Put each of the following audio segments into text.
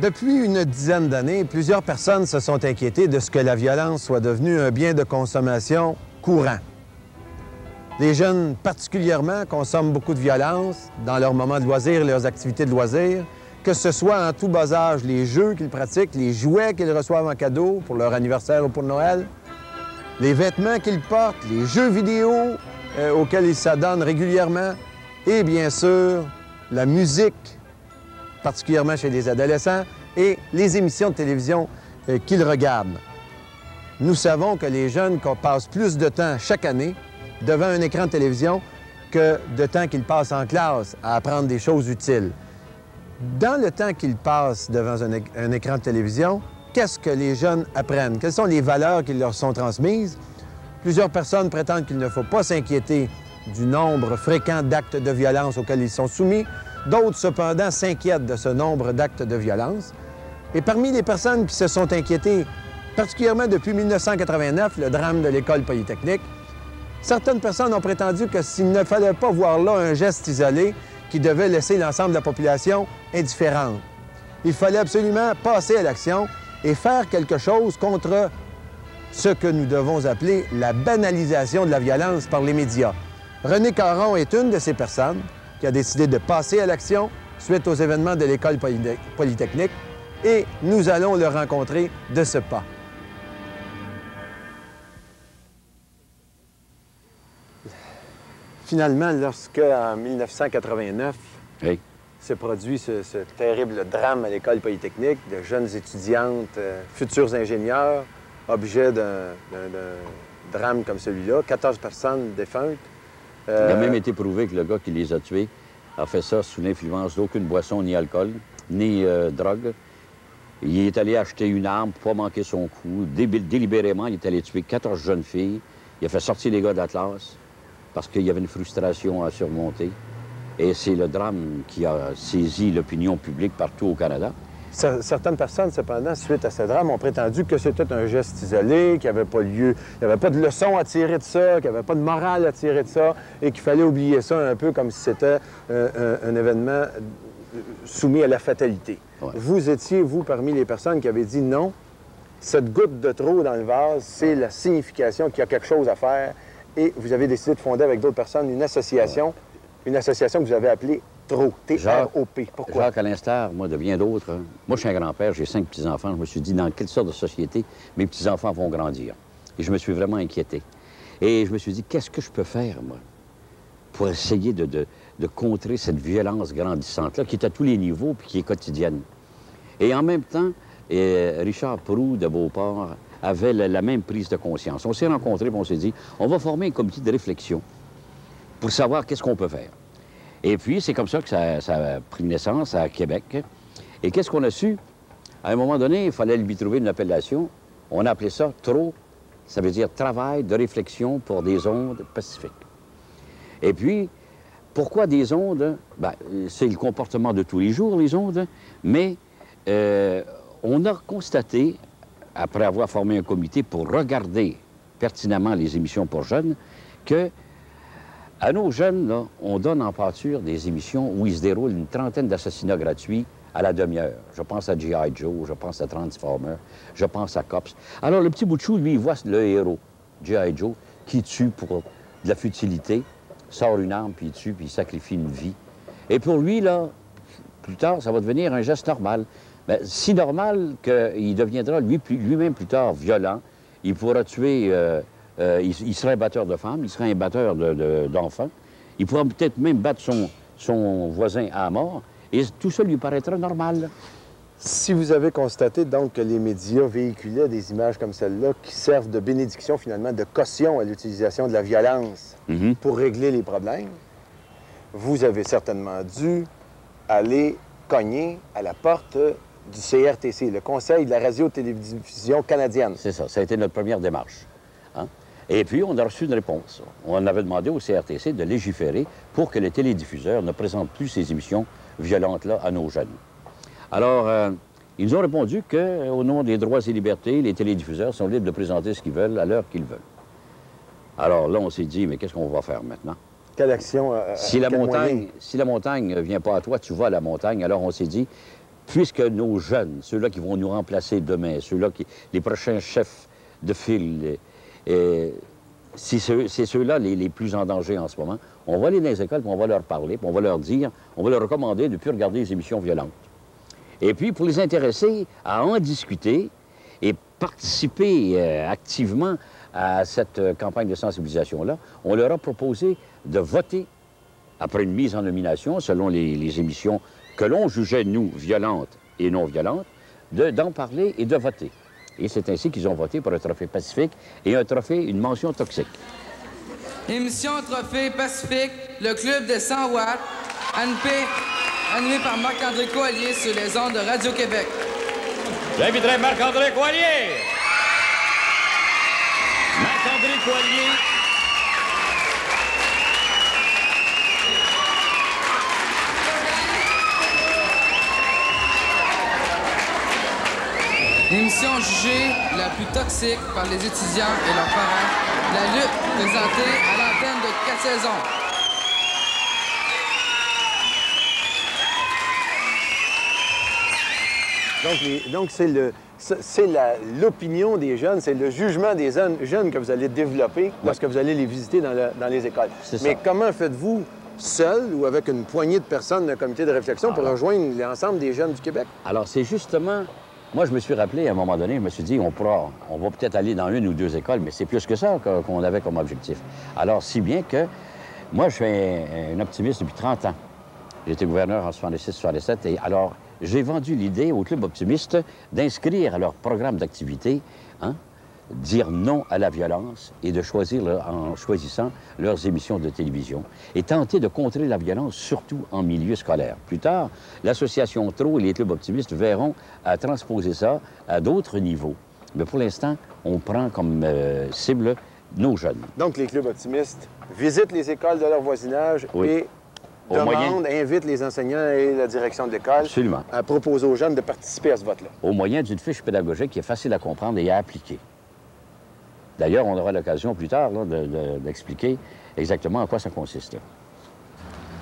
Depuis une dizaine d'années, plusieurs personnes se sont inquiétées de ce que la violence soit devenue un bien de consommation courant. Les jeunes, particulièrement, consomment beaucoup de violence dans leurs moments de loisirs et leurs activités de loisirs, que ce soit en tout bas âge, les jeux qu'ils pratiquent, les jouets qu'ils reçoivent en cadeau pour leur anniversaire ou pour Noël, les vêtements qu'ils portent, les jeux vidéo auxquels ils s'adonnent régulièrement et, bien sûr, la musique, particulièrement chez les adolescents, et les émissions de télévision qu'ils regardent. Nous savons que les jeunes passent plus de temps chaque année devant un écran de télévision que de temps qu'ils passent en classe à apprendre des choses utiles. Dans le temps qu'ils passent devant un écran de télévision, qu'est-ce que les jeunes apprennent? Quelles sont les valeurs qui leur sont transmises? Plusieurs personnes prétendent qu'il ne faut pas s'inquiéter du nombre fréquent d'actes de violence auxquels ils sont soumis. D'autres, cependant, s'inquiètent de ce nombre d'actes de violence. Et parmi les personnes qui se sont inquiétées, particulièrement depuis 1989, le drame de l'École polytechnique, certaines personnes ont prétendu que s'il ne fallait pas voir là un geste isolé qui devait laisser l'ensemble de la population indifférente. Il fallait absolument passer à l'action et faire quelque chose contre ce que nous devons appeler la banalisation de la violence par les médias. René Caron est une de ces personnes qui a décidé de passer à l'action suite aux événements de l'École polytechnique et nous allons le rencontrer de ce pas. Finalement, lorsque, en 1989, oui, se produit ce terrible drame à l'École polytechnique, de jeunes étudiantes, futurs ingénieurs, objet d'un drame comme celui-là, 14 personnes défuntes. Il a même été prouvé que le gars qui les a tués a fait ça sous l'influence d'aucune boisson, ni alcool, ni drogue. Il est allé acheter une arme pour pas manquer son coup. Délibérément, il est allé tuer 14 jeunes filles. Il a fait sortir les gars de la classe parce qu'il y avait une frustration à surmonter. Et c'est le drame qui a saisi l'opinion publique partout au Canada. Certaines personnes, cependant, suite à ce drame, ont prétendu que c'était un geste isolé, qu'il n'y avait pas lieu, il n'y avait pas de leçon à tirer de ça, qu'il n'y avait pas de morale à tirer de ça, et qu'il fallait oublier ça un peu comme si c'était un événement soumis à la fatalité. Ouais. Vous étiez, vous, parmi les personnes qui avaient dit non, cette goutte de trop dans le vase, c'est la signification qu'il y a quelque chose à faire, et vous avez décidé de fonder avec d'autres personnes une association que vous avez appelée TROP, T-R-O-P. Pourquoi? Jacques, à l'instar, moi, de bien d'autres. Hein. Moi, je suis un grand-père, j'ai 5 petits-enfants. Je me suis dit, dans quelle sorte de société mes petits-enfants vont grandir? Et je me suis vraiment inquiété. Et je me suis dit, qu'est-ce que je peux faire, moi, pour essayer de contrer cette violence grandissante-là, qui est à tous les niveaux puis qui est quotidienne? Et en même temps, Richard Proulx de Beauport avait la même prise de conscience. On s'est rencontrés et on s'est dit, on va former un comité de réflexion pour savoir qu'est-ce qu'on peut faire. Et puis, c'est comme ça que ça a pris naissance à Québec. Et qu'est-ce qu'on a su? À un moment donné, il fallait lui trouver une appellation. On a appelé ça TRO, ça veut dire Travail de réflexion pour des ondes pacifiques. Et puis, pourquoi des ondes? Bien, c'est le comportement de tous les jours, les ondes, mais on a constaté, après avoir formé un comité pour regarder pertinemment les émissions pour jeunes, que à nos jeunes, là, on donne en pâture des émissions où il se déroule une trentaine d'assassinats gratuits à la demi-heure. Je pense à G.I. Joe, je pense à Transformer, je pense à Cops. Alors, le petit bout de chou, lui, il voit le héros, G.I. Joe, qui tue pour de la futilité, sort une arme, puis il tue, puis il sacrifie une vie. Et pour lui, là, plus tard, ça va devenir un geste normal. Mais si normal qu'il deviendra lui-même plus tard violent, il pourra tuer... il serait un batteur de femmes, il serait un batteur d'enfants. Il pourra peut-être même battre son voisin à mort. Et tout ça lui paraîtra normal. Si vous avez constaté, donc, que les médias véhiculaient des images comme celle-là qui servent de bénédiction, finalement, de caution à l'utilisation de la violence pour régler les problèmes, vous avez certainement dû aller cogner à la porte du CRTC, le Conseil de la radio-télévision canadienne. C'est ça. Ça a été notre première démarche. Hein? Et puis, on a reçu une réponse. On avait demandé au CRTC de légiférer pour que les télédiffuseurs ne présentent plus ces émissions violentes-là à nos jeunes. Alors, ils nous ont répondu qu'au nom des droits et libertés, les télédiffuseurs sont libres de présenter ce qu'ils veulent à l'heure qu'ils veulent. Alors là, on s'est dit, mais qu'est-ce qu'on va faire maintenant? Quelle action? Si la montagne ne vient pas à toi, tu vas à la montagne. Alors on s'est dit, puisque nos jeunes, ceux-là qui vont nous remplacer demain, ceux-là les prochains chefs de file, c'est ceux-là les plus en danger en ce moment, on va aller dans les écoles, puis on va leur parler, puis on va leur dire, on va leur recommander de ne plus regarder les émissions violentes. Et puis, pour les intéresser à en discuter et participer activement à cette campagne de sensibilisation-là, on leur a proposé de voter, après une mise en nomination, selon les émissions que l'on jugeait, nous, violentes et non violentes, d'en parler et de voter. Et c'est ainsi qu'ils ont voté pour un trophée Pacifique et un trophée, une mention toxique. Émission Trophée Pacifique, le club de 100 watts, animé par Marc-André Coallier sur les ondes de Radio-Québec. J'inviterai Marc-André Coallier. Marc-André Coallier. L'émission jugée la plus toxique par les étudiants et leurs parents. La lutte présentée à l'antenne de 4 saisons. Donc c'est l'opinion des jeunes, c'est le jugement des jeunes que vous allez développer lorsque vous allez les visiter dans les écoles. Mais comment faites-vous, seul ou avec une poignée de personnes d'un comité de réflexion, pour rejoindre l'ensemble des jeunes du Québec? Alors, c'est justement... Moi, je me suis rappelé, à un moment donné, je me suis dit, on va peut-être aller dans une ou deux écoles, mais c'est plus que ça qu'on avait comme objectif. Alors, si bien que moi, je suis un optimiste depuis 30 ans. J'ai été gouverneur en 66-67, et alors, j'ai vendu l'idée au Club optimiste d'inscrire à leur programme d'activité, dire non à la violence et de choisir, en choisissant leurs émissions de télévision et tenter de contrer la violence, surtout en milieu scolaire. Plus tard, l'association TRO et les clubs optimistes verront à transposer ça à d'autres niveaux. Mais pour l'instant, on prend comme cible nos jeunes. Donc, les clubs optimistes visitent les écoles de leur voisinage et invitent les enseignants et la direction de l'école à proposer aux jeunes de participer à ce vote-là. Au moyen d'une fiche pédagogique qui est facile à comprendre et à appliquer. D'ailleurs, on aura l'occasion plus tard d'expliquer exactement en quoi ça consiste.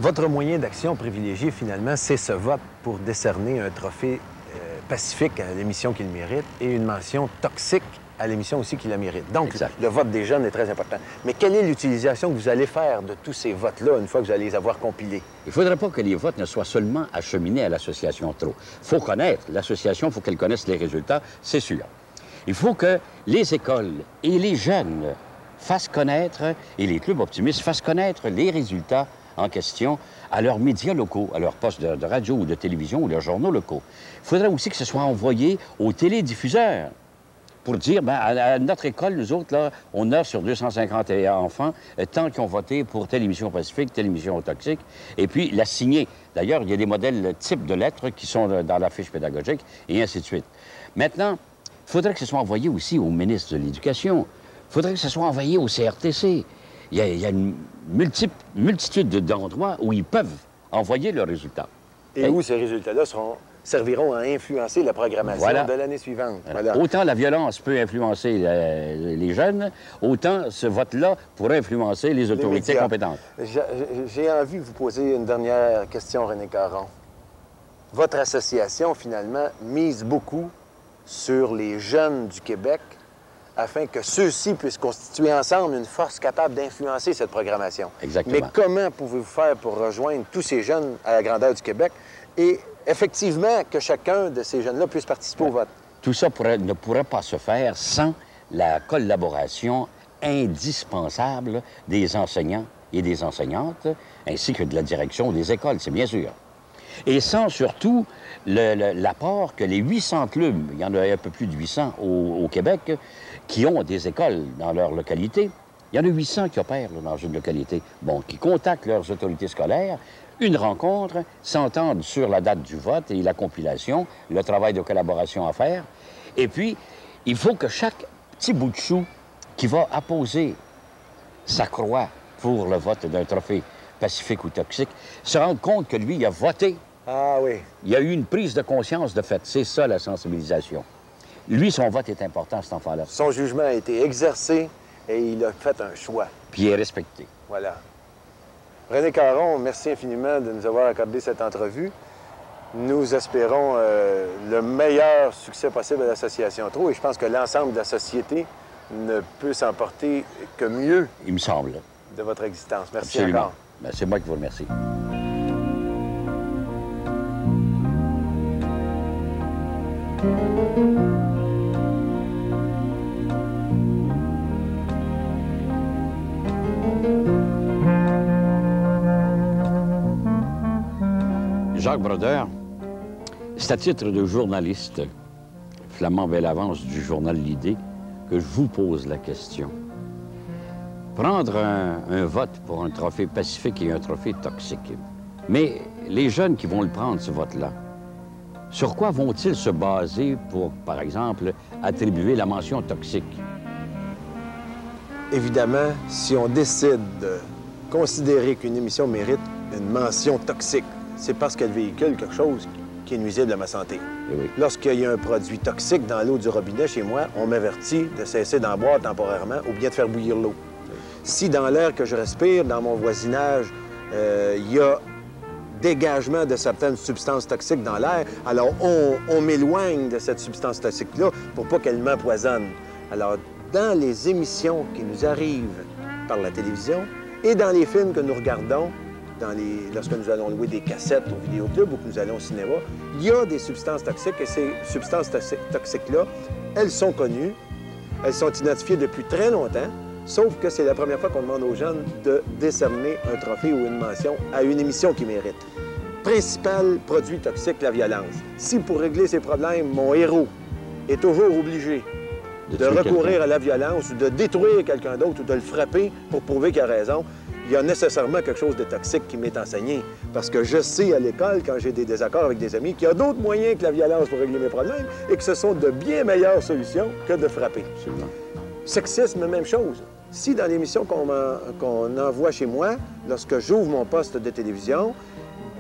Votre moyen d'action privilégié, finalement, c'est ce vote pour décerner un trophée pacifique à l'émission qu'il mérite et une mention toxique à l'émission aussi qui la mérite. Donc, le vote des jeunes est très important. Mais quelle est l'utilisation que vous allez faire de tous ces votes-là une fois que vous allez les avoir compilés? Il ne faudrait pas que les votes ne soient seulement acheminés à l'association TRO. Il faut connaître l'association, il faut qu'elle connaisse les résultats, c'est sûr. Il faut que les écoles et les jeunes fassent connaître, et les clubs optimistes fassent connaître les résultats en question à leurs médias locaux, à leurs postes de radio ou de télévision ou leurs journaux locaux. Il faudrait aussi que ce soit envoyé aux télédiffuseurs pour dire, bien, à notre école, nous autres, là, on a sur 251 enfants, tant qui ont voté pour telle émission pacifique, telle émission toxique, et puis la signer. D'ailleurs, il y a des modèles types de lettres qui sont dans la fiche pédagogique, et ainsi de suite. Maintenant, il faudrait que ce soit envoyé aussi au ministre de l'Éducation. Il faudrait que ce soit envoyé au CRTC. Il y a une multitude d'endroits où ils peuvent envoyer leurs résultats. Et où ces résultats-là serviront à influencer la programmation de l'année suivante. Voilà. Autant la violence peut influencer les jeunes, autant ce vote-là pourrait influencer les autorités compétentes. J'ai envie de vous poser une dernière question, René Caron. Votre association, finalement, mise beaucoup sur les jeunes du Québec afin que ceux-ci puissent constituer ensemble une force capable d'influencer cette programmation. Exactement. Mais comment pouvez-vous faire pour rejoindre tous ces jeunes à la grandeur du Québec et effectivement que chacun de ces jeunes-là puisse participer au vote? Tout ça ne pourrait pas se faire sans la collaboration indispensable des enseignants et des enseignantes, ainsi que de la direction des écoles, c'est bien sûr. Et sans surtout l'apport que les 800 clubs, il y en a un peu plus de 800 au Québec, qui ont des écoles dans leur localité. Il y en a 800 qui opèrent dans une localité, qui contactent leurs autorités scolaires, une rencontre, s'entendent sur la date du vote et la compilation, le travail de collaboration à faire. Et puis, il faut que chaque petit bout de chou qui va apposer sa croix pour le vote d'un trophée pacifique ou toxique se rende compte que lui, il a voté. Ah oui. Il y a eu une prise de conscience de fait. C'est ça, la sensibilisation. Lui, son vote est important, cet enfant-là. Son jugement a été exercé et il a fait un choix. Puis il est respecté. Voilà. René Caron, merci infiniment de nous avoir accordé cette entrevue. Nous espérons le meilleur succès possible à l'Association Trot et je pense que l'ensemble de la société ne peut s'en porter que mieux. Il me semble. De votre existence. Merci Absolument. encore. Ben, c'est moi qui vous remercie. Jacques Brodeur, c'est à titre de journaliste, Flamand Bellavance du journal L'Idée, que je vous pose la question. Prendre un vote pour un trophée pacifique et un trophée toxique. Mais les jeunes qui vont le prendre, ce vote-là, sur quoi vont-ils se baser pour, par exemple, attribuer la mention toxique? Évidemment, si on décide de considérer qu'une émission mérite une mention toxique, c'est parce qu'elle véhicule quelque chose qui est nuisible à ma santé. Oui. Lorsqu'il y a un produit toxique dans l'eau du robinet chez moi, on m'avertit de cesser d'en boire temporairement ou bien de faire bouillir l'eau. Si dans l'air que je respire, dans mon voisinage, il y a dégagement de certaines substances toxiques dans l'air, alors on m'éloigne de cette substance toxique-là pour pas qu'elle m'empoisonne. Alors, dans les émissions qui nous arrivent par la télévision et dans les films que nous regardons, lorsque nous allons louer des cassettes au vidéoclub ou que nous allons au cinéma, il y a des substances toxiques et ces substances toxiques-là, elles sont connues, elles sont identifiées depuis très longtemps, sauf que c'est la première fois qu'on demande aux jeunes de décerner un trophée ou une mention à une émission qui mérite. Principal produit toxique, la violence. Si pour régler ces problèmes, mon héros est toujours obligé de recourir à la violence ou de détruire quelqu'un d'autre ou de le frapper pour prouver qu'il a raison, il y a nécessairement quelque chose de toxique qui m'est enseigné. Parce que je sais à l'école, quand j'ai des désaccords avec des amis, qu'il y a d'autres moyens que la violence pour régler mes problèmes et que ce sont de bien meilleures solutions que de frapper. Absolument. Sexisme, même chose. Si dans l'émission qu'on envoie chez moi, lorsque j'ouvre mon poste de télévision,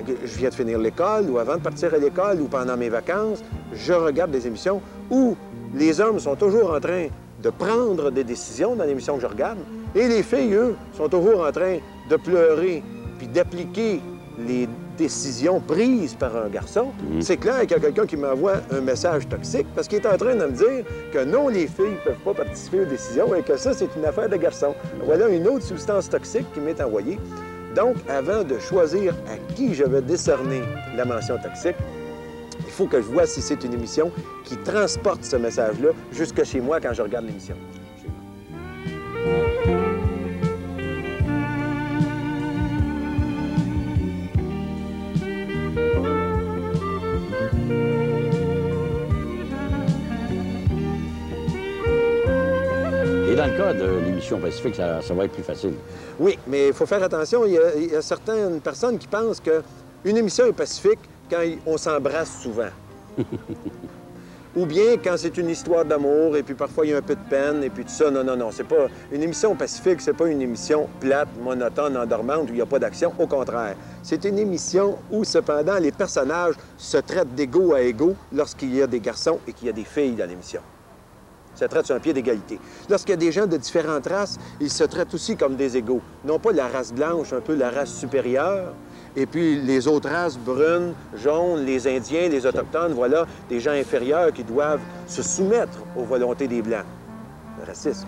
je viens de finir l'école ou avant de partir à l'école ou pendant mes vacances, je regarde des émissions où les hommes sont toujours en train de prendre des décisions dans l'émission que je regarde et les filles, eux, sont toujours en train de pleurer puis d'appliquer les décisions prises par un garçon. C'est clair qu'il y a quelqu'un qui m'envoie un message toxique parce qu'il est en train de me dire que non, les filles ne peuvent pas participer aux décisions et que ça, c'est une affaire de garçon. Voilà une autre substance toxique qui m'est envoyée. Donc, avant de choisir à qui je vais décerner la mention toxique, il faut que je vois si c'est une émission qui transporte ce message-là jusque chez moi quand je regarde l'émission. Et dans le cas de l'émission Pacifique, ça va être plus facile. Oui, mais il faut faire attention. Il y a certaines personnes qui pensent qu'une émission est pacifique quand on s'embrasse souvent. Ou bien quand c'est une histoire d'amour, et puis parfois il y a un peu de peine, et puis tout ça. Non, non, non. C'est pas une émission pacifique, c'est pas une émission plate, monotone, endormante, où il n'y a pas d'action. Au contraire. C'est une émission où, cependant, les personnages se traitent d'égaux à égaux lorsqu'il y a des garçons et qu'il y a des filles dans l'émission. Ils se traitent sur un pied d'égalité. Lorsqu'il y a des gens de différentes races, ils se traitent aussi comme des égaux. Non pas la race blanche, un peu la race supérieure, et puis les autres races brunes, jaunes, les Indiens, les Autochtones, voilà, des gens inférieurs qui doivent se soumettre aux volontés des Blancs. Le racisme.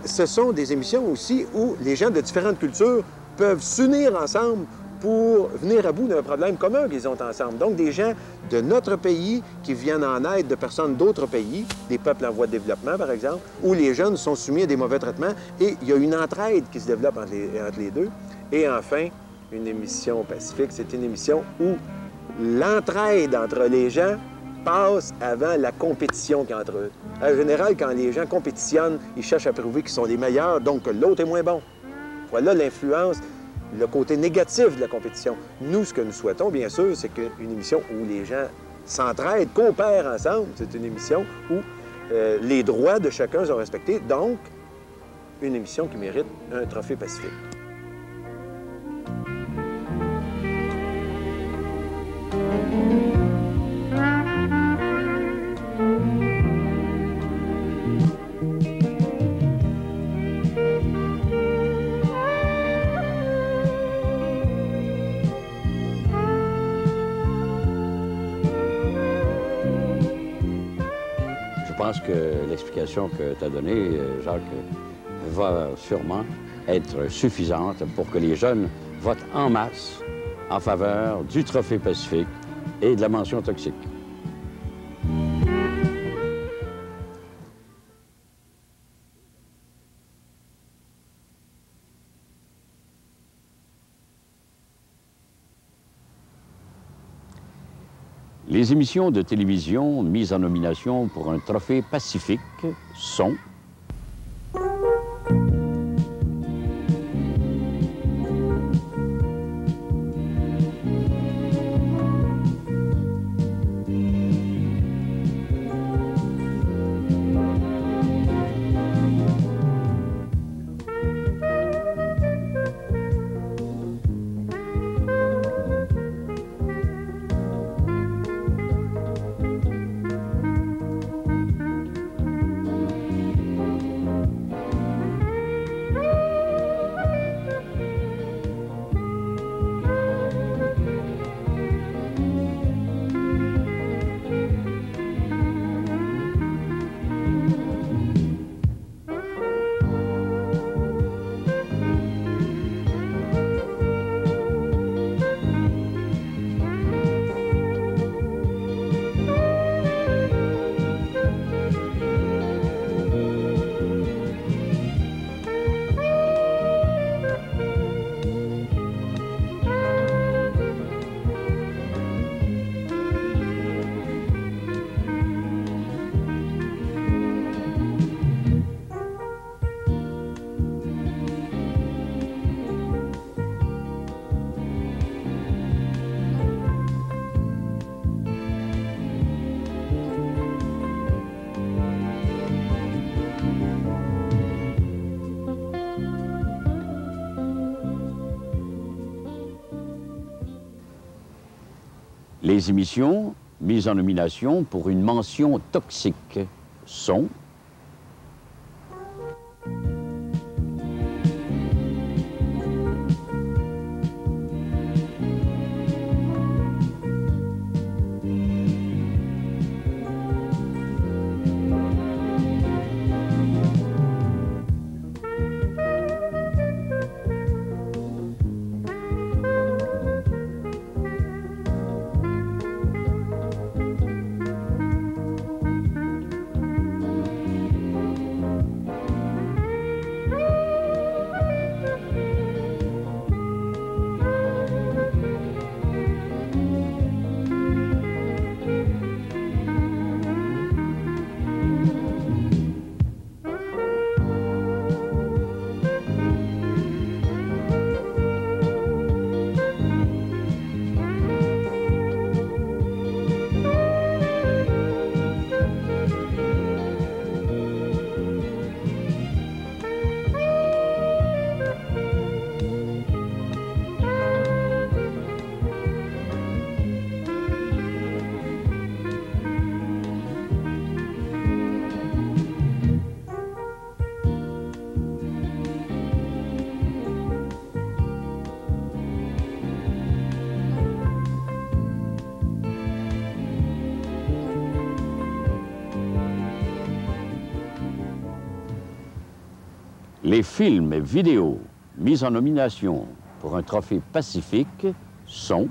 Ce sont des émissions aussi où les gens de différentes cultures peuvent s'unir ensemble pour venir à bout d'un problème commun qu'ils ont ensemble. Donc, des gens de notre pays qui viennent en aide de personnes d'autres pays, des peuples en voie de développement, par exemple, où les jeunes sont soumis à des mauvais traitements et il y a une entraide qui se développe entre les deux. Et enfin, une émission pacifique, c'est une émission où l'entraide entre les gens passe avant la compétition qu'entre eux. En général, quand les gens compétitionnent, ils cherchent à prouver qu'ils sont les meilleurs, donc que l'autre est moins bon. Voilà l'influence, le côté négatif de la compétition. Nous, ce que nous souhaitons, bien sûr, c'est qu'une émission où les gens s'entraident, coopèrent ensemble. C'est une émission où les droits de chacun sont respectés. Donc, une émission qui mérite un trophée pacifique. pense que l'explication que tu as donnée, Jacques, va sûrement être suffisante pour que les jeunes votent en masse en faveur du Trophée Pacifique et de la mention toxique. Les émissions de télévision mises en nomination pour un Trophée Pacifique sont les émissions mises en nomination pour une mention toxique sont les films et vidéos mis en nomination pour un Trophée Pacifique sont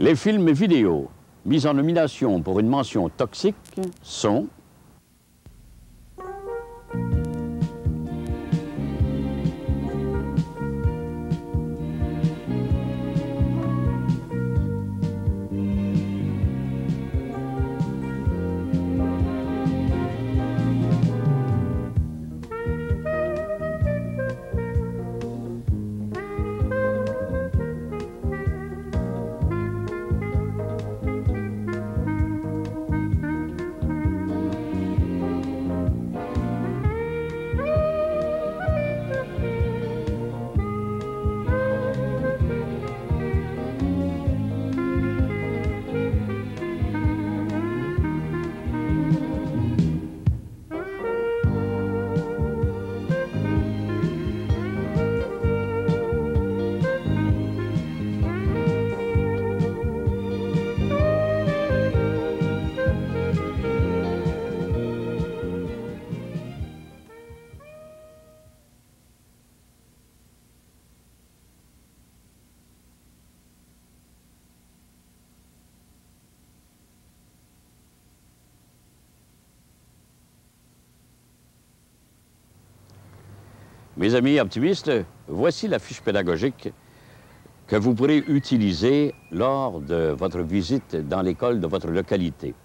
Les films vidéo mis en nomination pour une mention toxique sont Mes amis optimistes, voici la fiche pédagogique que vous pourrez utiliser lors de votre visite dans l'école de votre localité.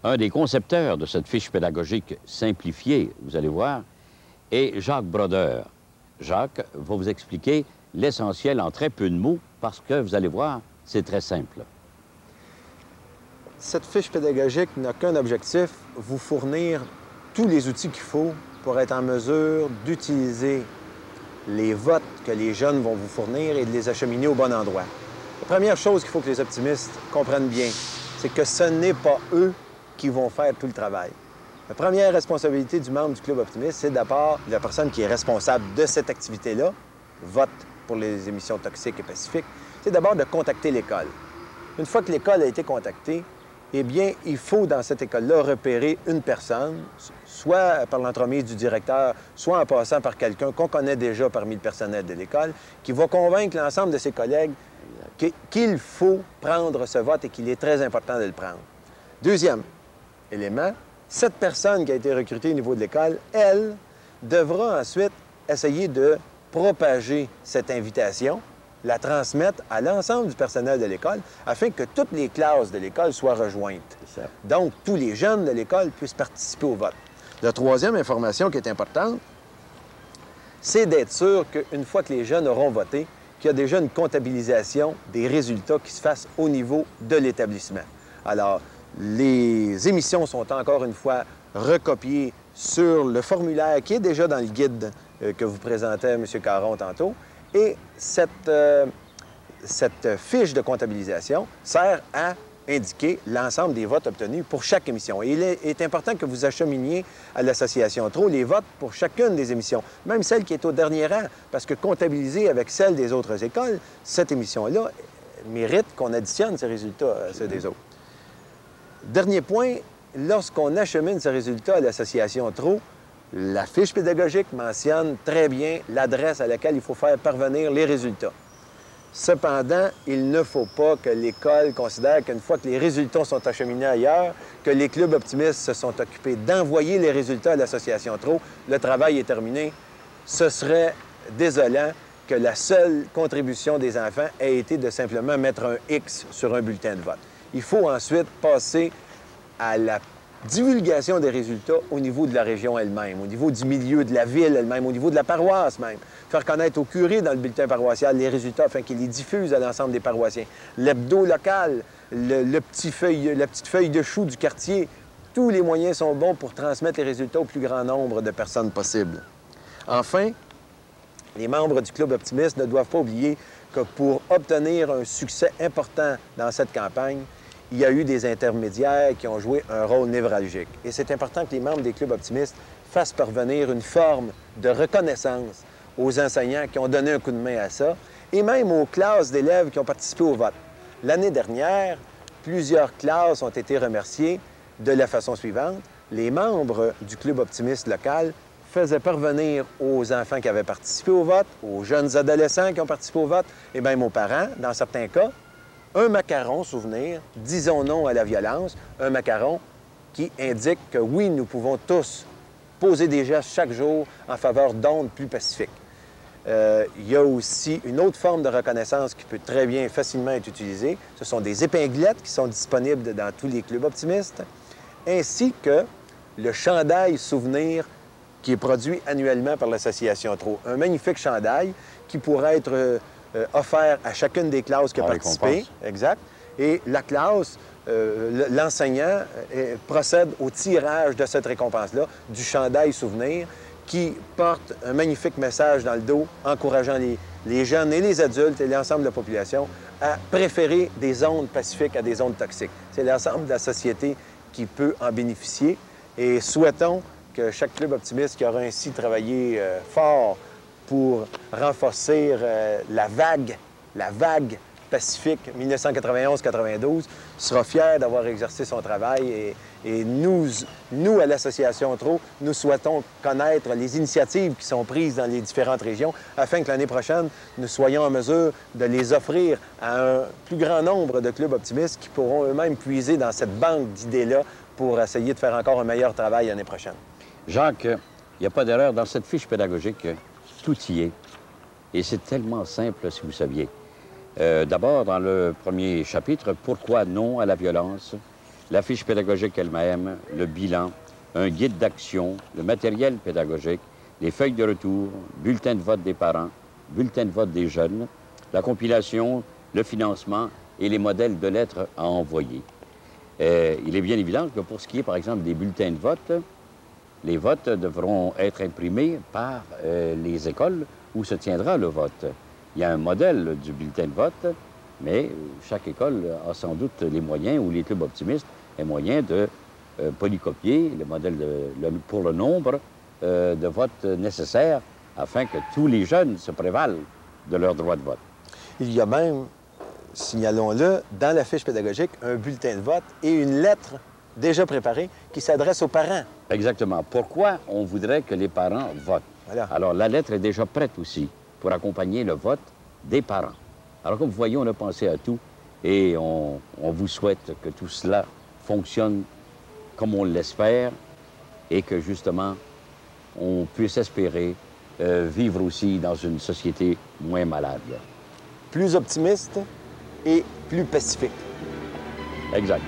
Un des concepteurs de cette fiche pédagogique simplifiée, vous allez voir, est Jacques Brodeur. Jacques va vous expliquer l'essentiel en très peu de mots parce que, vous allez voir, c'est très simple. Cette fiche pédagogique n'a qu'un objectif, vous fournir tous les outils qu'il faut pour être en mesure d'utiliser les votes que les jeunes vont vous fournir et de les acheminer au bon endroit. La première chose qu'il faut que les optimistes comprennent bien, c'est que ce n'est pas eux qui vont faire tout le travail. La première responsabilité du membre du Club optimiste, c'est d'abord la personne qui est responsable de cette activité-là, vote pour les émissions toxiques et pacifiques, c'est d'abord de contacter l'école. Une fois que l'école a été contactée, eh bien, il faut, dans cette école-là, repérer une personne, soit par l'entremise du directeur, soit en passant par quelqu'un qu'on connaît déjà parmi le personnel de l'école, qui va convaincre l'ensemble de ses collègues qu'il faut prendre ce vote et qu'il est très important de le prendre. Deuxième élément, cette personne qui a été recrutée au niveau de l'école, elle, devra ensuite essayer de propager cette invitation, la transmettre à l'ensemble du personnel de l'école afin que toutes les classes de l'école soient rejointes. Donc, tous les jeunes de l'école puissent participer au vote. La troisième information qui est importante, c'est d'être sûr qu'une fois que les jeunes auront voté, qu'il y a déjà une comptabilisation des résultats qui se fassent au niveau de l'établissement. Alors, les émissions sont encore une fois recopiées sur le formulaire qui est déjà dans le guide que vous présentait M. Caron tantôt. Et cette fiche de comptabilisation sert à indiquer l'ensemble des votes obtenus pour chaque émission. Et il est important que vous acheminiez à l'Association TRO les votes pour chacune des émissions, même celle qui est au dernier rang, parce que comptabiliser avec celle des autres écoles, cette émission-là mérite qu'on additionne ces résultats à ceux des autres. Dernier point, lorsqu'on achemine ces résultats à l'Association TRO, la fiche pédagogique mentionne très bien l'adresse à laquelle il faut faire parvenir les résultats. Cependant, il ne faut pas que l'école considère qu'une fois que les résultats sont acheminés ailleurs, que les clubs optimistes se sont occupés d'envoyer les résultats à l'Association TRO, le travail est terminé. Ce serait désolant que la seule contribution des enfants ait été de simplement mettre un X sur un bulletin de vote. Il faut ensuite passer à la divulgation des résultats au niveau de la région elle-même, au niveau du milieu de la ville elle-même, au niveau de la paroisse même. Faire connaître au curé dans le bulletin paroissial les résultats afin qu'il les diffuse à l'ensemble des paroissiens. L'hebdo local, la petite feuille de chou du quartier, tous les moyens sont bons pour transmettre les résultats au plus grand nombre de personnes possible. Enfin, les membres du Club optimiste ne doivent pas oublier que pour obtenir un succès important dans cette campagne, il y a eu des intermédiaires qui ont joué un rôle névralgique. Et c'est important que les membres des clubs optimistes fassent parvenir une forme de reconnaissance aux enseignants qui ont donné un coup de main à ça, et même aux classes d'élèves qui ont participé au vote. L'année dernière, plusieurs classes ont été remerciées de la façon suivante. Les membres du club optimiste local faisaient parvenir aux enfants qui avaient participé au vote, aux jeunes adolescents qui ont participé au vote, et même aux parents, dans certains cas, un macaron souvenir, disons non à la violence, un macaron qui indique que oui, nous pouvons tous poser des gestes chaque jour en faveur d'ondes plus pacifiques. Il y a aussi une autre forme de reconnaissance qui peut très bien, facilement être utilisée. Ce sont des épinglettes qui sont disponibles dans tous les clubs optimistes, ainsi que le chandail souvenir qui est produit annuellement par l'Association TRO. Un magnifique chandail qui pourrait être offert à chacune des classes qui a participé. Exact. Et la classe, l'enseignant procède au tirage de cette récompense-là, du chandail souvenir, qui porte un magnifique message dans le dos, encourageant les jeunes et les adultes et l'ensemble de la population à préférer des ondes pacifiques à des ondes toxiques. C'est l'ensemble de la société qui peut en bénéficier. Et souhaitons que chaque club optimiste qui aura ainsi travaillé fort pour renforcer la vague pacifique 1991-92, sera fier d'avoir exercé son travail et nous, à l'Association TRO, nous souhaitons connaître les initiatives qui sont prises dans les différentes régions afin que l'année prochaine, nous soyons en mesure de les offrir à un plus grand nombre de clubs optimistes qui pourront eux-mêmes puiser dans cette banque d'idées-là pour essayer de faire encore un meilleur travail l'année prochaine. Jacques, il n'y a pas d'erreur dans cette fiche pédagogique, tout y est. Et c'est tellement simple, si vous saviez. D'abord, dans le premier chapitre, pourquoi non à la violence, la fiche pédagogique elle-même, le bilan, un guide d'action, le matériel pédagogique, les feuilles de retour, bulletin de vote des parents, bulletin de vote des jeunes, la compilation, le financement et les modèles de lettres à envoyer. Il est bien évident que pour ce qui est, par exemple, des bulletins de vote, les votes devront être imprimés par les écoles où se tiendra le vote. Il y a un modèle du bulletin de vote, mais chaque école a sans doute les moyens, ou les clubs optimistes, les moyens de polycopier le modèle pour le nombre de votes nécessaires afin que tous les jeunes se prévalent de leur droit de vote. Il y a même, signalons-le, dans la fiche pédagogique, un bulletin de vote et une lettre déjà préparée qui s'adresse aux parents. Exactement. Pourquoi on voudrait que les parents votent? Voilà. Alors, la lettre est déjà prête aussi pour accompagner le vote des parents. Alors, comme vous voyez, on a pensé à tout et on vous souhaite que tout cela fonctionne comme on l'espère et que, justement, on puisse espérer vivre aussi dans une société moins malade. Plus optimiste et plus pacifique. Exact.